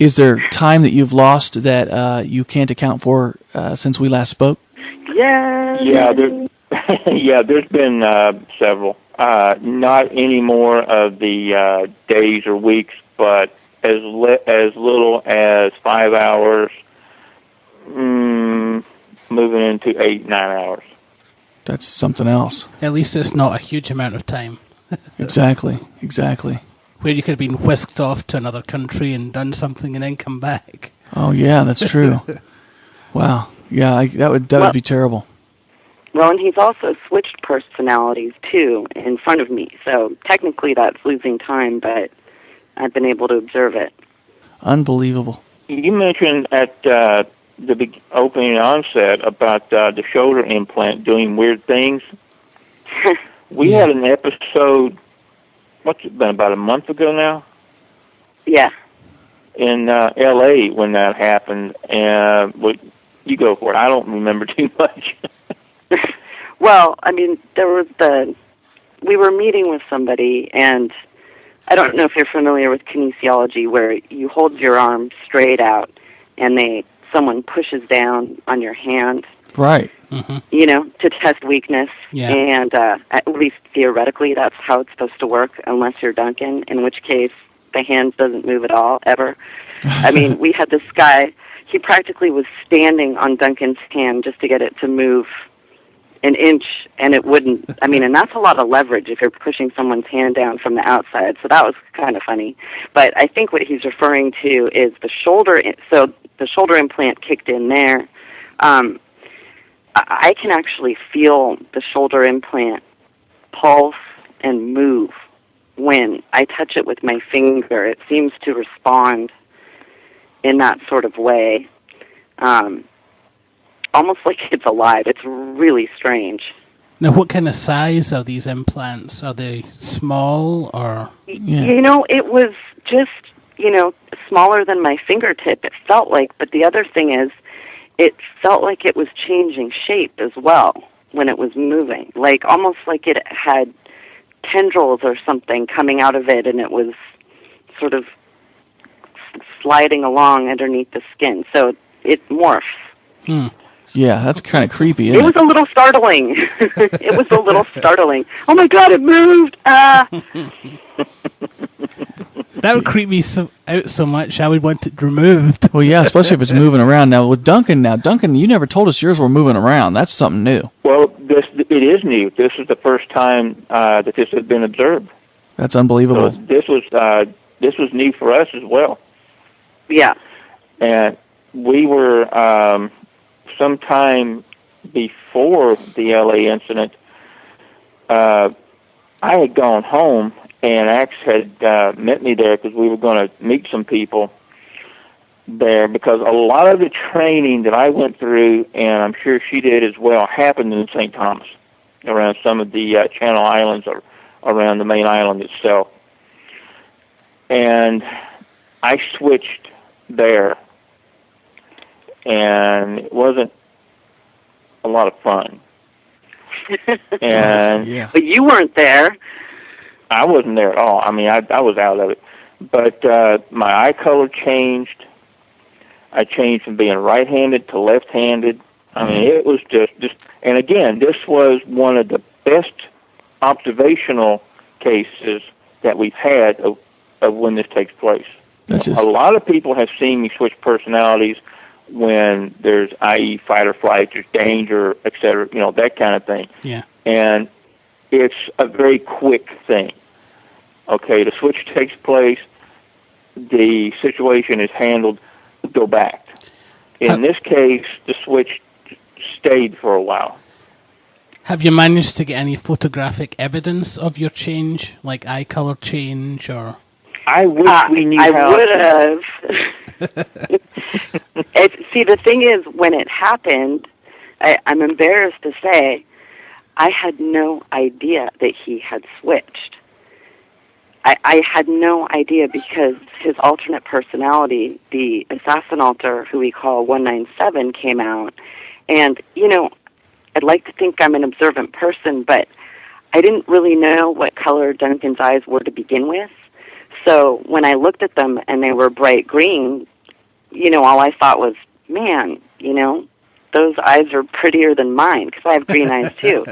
Is there time that you've lost that you can't account for since we last spoke? Yeah, there's been several. Not any more of the days or weeks, but as little as 5 hours, moving into 8-9 hours. That's something else. At least it's not a huge amount of time. Exactly. Where you could have been whisked off to another country and done something and then come back. Oh yeah, that's true. Wow. Yeah, that would be terrible. Well, and he's also switched personalities, too, in front of me. So technically that's losing time, but I've been able to observe it. Unbelievable. You mentioned at the opening onset about the shoulder implant doing weird things. We had an episode, what's it been, about a month ago now? Yeah. In L.A. when that happened. You go for it. I don't remember too much. Well, I mean, we were meeting with somebody, and I don't know if you're familiar with kinesiology, where you hold your arm straight out, and someone pushes down on your hand. Right. Mm-hmm. To test weakness. Yeah. And at least theoretically, that's how it's supposed to work, unless you're Duncan, in which case the hand doesn't move at all, ever. I mean, we had this guy, he practically was standing on Duncan's hand just to get it to move an inch, and it wouldn't. I mean, and that's a lot of leverage if you're pushing someone's hand down from the outside, so that was kind of funny. But I think what he's referring to is the shoulder, so the shoulder implant kicked in there. I can actually feel the shoulder implant pulse and move when I touch it with my finger. It seems to respond in that sort of way. Almost like it's alive. It's really strange. Now, what kind of size are these implants? Are they small or? Yeah. It was just, smaller than my fingertip, it felt like. But the other thing is, it felt like it was changing shape as well when it was moving. Like, almost like it had tendrils or something coming out of it, and it was sort of sliding along underneath the skin. So it morphs. Yeah, that's kind of creepy, It was a little startling. It was a little startling. Oh, my God, it moved! That would creep me out so much, I would want it removed. Well, yeah, especially if it's moving around. Now, with Duncan, you never told us yours were moving around. That's something new. Well, it is new. This is the first time that this has been observed. That's unbelievable. So this was new for us as well. Yeah. And we were... sometime before the L.A. incident, I had gone home, and Axe had met me there because we were going to meet some people there, because a lot of the training that I went through, and I'm sure she did as well, happened in St. Thomas, around some of the Channel Islands or around the main island itself. And I switched there. And it wasn't a lot of fun. And But you weren't there. I wasn't there at all. I mean, I was out of it. But my eye color changed. I changed from being right-handed to left-handed. I mean, it was just... And again, this was one of the best observational cases that we've had of when this takes place. A lot of people have seen me switch personalities when there's, i.e., fight or flight, there's danger, et cetera, that kind of thing. Yeah. And it's a very quick thing. Okay, the switch takes place, the situation is handled, go back. In this case, the switch stayed for a while. Have you managed to get any photographic evidence of your change, like eye color change or... I wish we knew how. I would have. See, the thing is, when it happened, I'm embarrassed to say, I had no idea that he had switched. I had no idea because his alternate personality, the assassin alter, who we call 197, came out. And, I'd like to think I'm an observant person, but I didn't really know what color Duncan's eyes were to begin with. So when I looked at them and they were bright green, all I thought was, man, those eyes are prettier than mine, because I have green eyes too.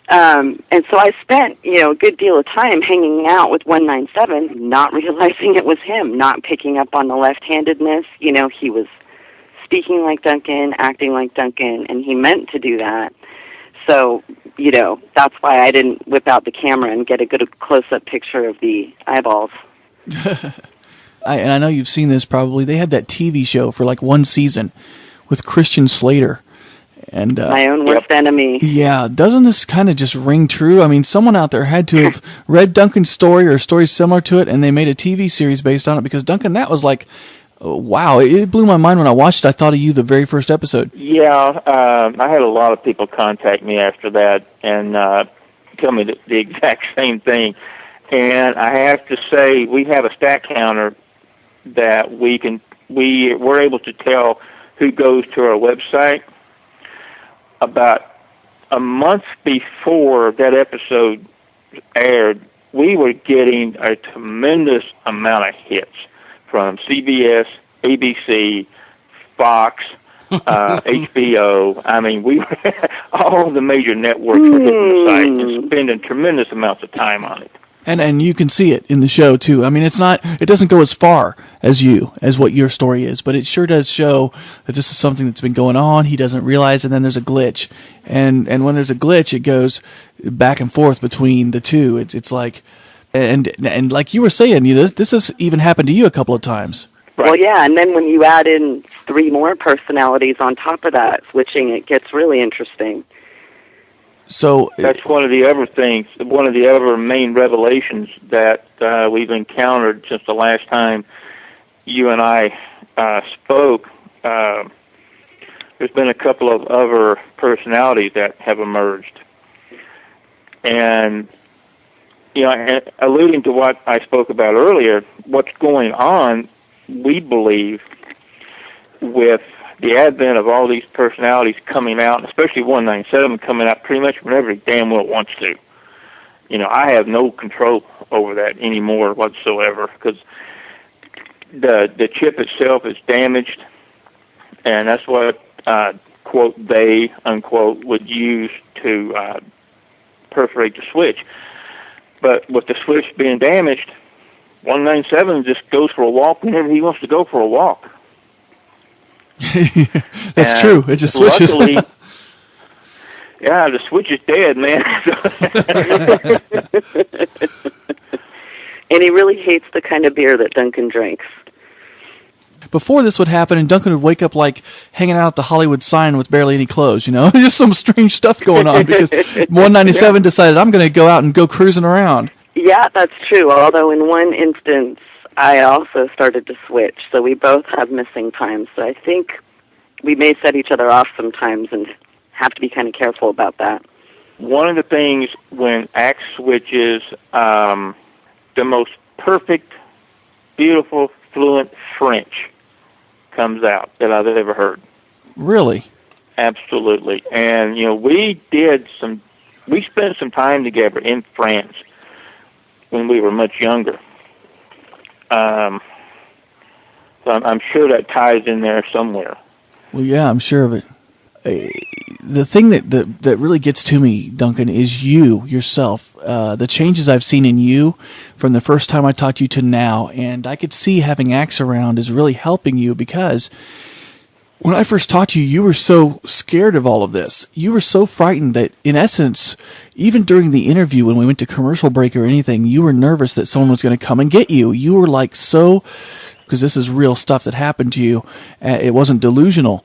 And so I spent, a good deal of time hanging out with 197, not realizing it was him, not picking up on the left-handedness. He was speaking like Duncan, acting like Duncan, and he meant to do that. So, that's why I didn't whip out the camera and get a good close-up picture of the eyeballs. And I know you've seen this probably. They had that TV show for like one season with Christian Slater. And my own worst enemy. Yeah, doesn't this kind of just ring true? I mean, someone out there had to have read Duncan's story or a story similar to it, and they made a TV series based on it, because Duncan, that was like, wow, it blew my mind when I watched it. I thought of you the very first episode. Yeah, I had a lot of people contact me after that and tell me the exact same thing. And I have to say, we have a stat counter that we're able to tell who goes to our website. About a month before that episode aired, we were getting a tremendous amount of hits from CBS, ABC, Fox, HBO. I mean, all the major networks were hitting the site and spending tremendous amounts of time on it. And you can see it in the show too. I mean, it doesn't go as far as what your story is, but it sure does show that this is something that's been going on. He doesn't realize, and then there's a glitch, and when there's a glitch, it goes back and forth between the two. It's like, and like you were saying, this has even happened to you a couple of times. Right. Well, yeah, and then when you add in 3 more personalities on top of that, switching, it gets really interesting. So that's one of the other main revelations that we've encountered since the last time you and I spoke. There's been a couple of other personalities that have emerged. And, alluding to what I spoke about earlier, what's going on, we believe, with the advent of all these personalities coming out, especially 197 coming out pretty much whenever he damn well wants to. I have no control over that anymore whatsoever, because the chip itself is damaged, and that's what, quote, they, unquote, would use to perforate the switch. But with the switch being damaged, 197 just goes for a walk whenever he wants to go for a walk. That's true. It just switches. Luckily, yeah, the switch is dead, man. And he really hates the kind of beer that Duncan drinks. Before this would happen, and Duncan would wake up like hanging out at the Hollywood sign with barely any clothes, just some strange stuff going on, because 197 decided, I'm going to go out and go cruising around. Yeah, that's true, although in one instance, I also started to switch, so we both have missing times. So I think we may set each other off sometimes and have to be kind of careful about that. One of the things when Axe switches, the most perfect, beautiful, fluent French comes out that I've ever heard. Really? Absolutely. And, we spent some time together in France when we were much younger. So I'm sure that ties in there somewhere. Well, yeah, I'm sure of it. The thing that really gets to me, Duncan, is yourself. The changes I've seen in you from the first time I talked to you to now, and I could see having Axe around is really helping you, because when I first talked to you, you were so scared of all of this. You were so frightened that, in essence, even during the interview when we went to commercial break or anything, you were nervous that someone was going to come and get you. You were like so... because this is real stuff that happened to you. It wasn't delusional.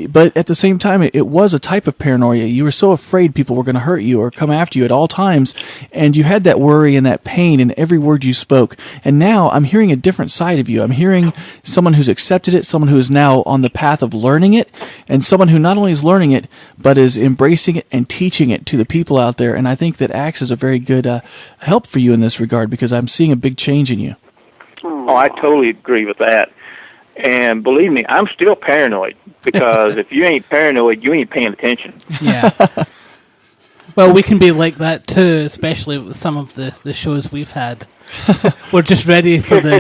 But at the same time, it was a type of paranoia. You were so afraid people were going to hurt you or come after you at all times. And you had that worry and that pain in every word you spoke. And now I'm hearing a different side of you. I'm hearing someone who's accepted it, someone who is now on the path of learning it, and someone who not only is learning it, but is embracing it and teaching it to the people out there. And I think that Axe is a very good help for you in this regard, because I'm seeing a big change in you. Oh, I totally agree with that. And believe me, I'm still paranoid, because if you ain't paranoid, you ain't paying attention. Yeah. Well, we can be like that too, especially with some of the shows we've had. We're just ready for the